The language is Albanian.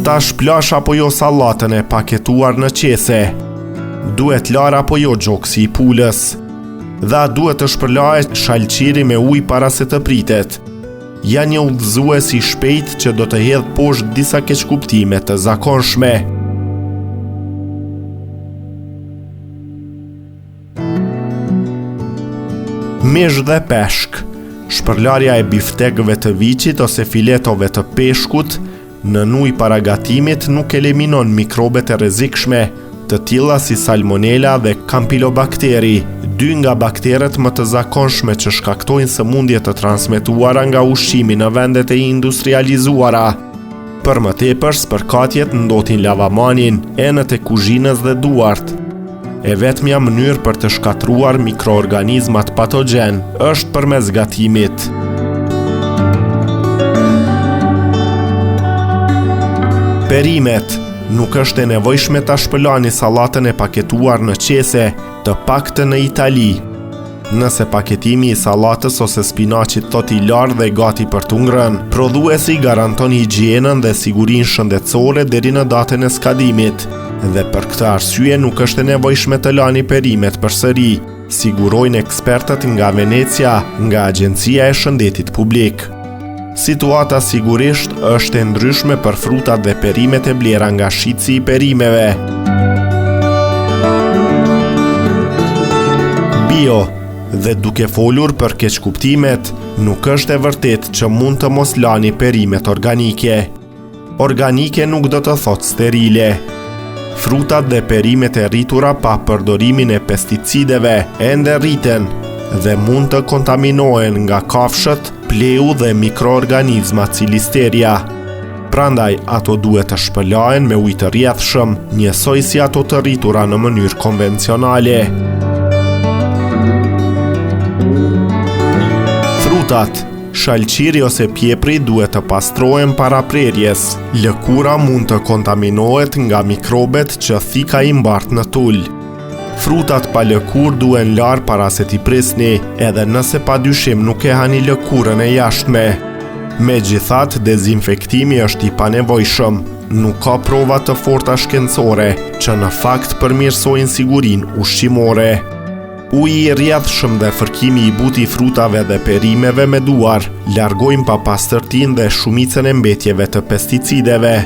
Ta shplash apo jo sallatën e paketuar në qese. Duhet lar apo jo gjoksi i pulës. Dha duhet të shpërlahet shalqiri me ujë para se të pritet. Ja një udhëzues i shpejt që do të hedh poshtë disa keqkuptime të zakonshme. Mish dhe peshk. Shpërlarja e biftekëve të viçit ose filetove të peshkut në ujë para gatimit nuk eliminon mikrobet e rrezikshme, të tilla si salmonela dhe kampilobakteri, dy nga bakteret më të zakonshme që shkaktojnë sëmundje të transmetuara nga ushqimi në vendet e industrializuara. Për më tepër, spërkatjet ndotin lavamanin, enët e kuzhinës dhe duart. E vetmja mënyrë për të shkatruar mikroorganizmat patogjen është përmes gatimit. Perimet. Nuk është e nevojshme ta shpëlani sallatën e paketuar në qese, të paktën në Itali. Nëse paketimi i sallatës ose spinaqit thot i larë dhe gati për të ngrënë, prodhuesi garanton higjienën dhe sigurinë shëndetësore deri në datën e skadimit. Dhe për këtë arsye nuk është e nevojshme të lani perimet përsëri, sigurojnë ekspertët nga Venecia, nga Agjencia e Shëndetit Publik. Situata sigurisht është e ndryshme për frutat dhe perimet e blera nga shitësi i perimeve. Bio. Dhe duke folur për keqkuptimet, nuk është e vërtet që mund të mos lani perimet organike. Organike nuk do të thotë sterile. Frutat dhe perimet e rritura pa përdorimin e pesticideve ende rriten dhe mund të kontaminohen nga kafshët, pleu dhe mikroorganizmat si listeria. Prandaj ato duhet të shpëlahen me ujë të rrjedhshëm, njësoj si ato të rritura në mënyrë konvencionale. Frutat. Shalqiri ose pjepri duhet të pastrohen para prerjes. Lëkura mund të kontaminohet nga mikrobet që thika i mbart në tul. Frutat pa lëkur duhen larë para se t'i prisni, edhe nëse pa dyshim nuk e hani lëkurën e jashtme. Megjithatë, dezinfektimi është i panevojshëm. Nuk ka prova të forta shkencore që në fakt përmirësojnë sigurinë ushqimore. Uji i rrjedhshëm dhe fërkimi i butë i frutave dhe perimeve me duar largojnë papastërtinë dhe shumicën e mbetjeve të pesticideve.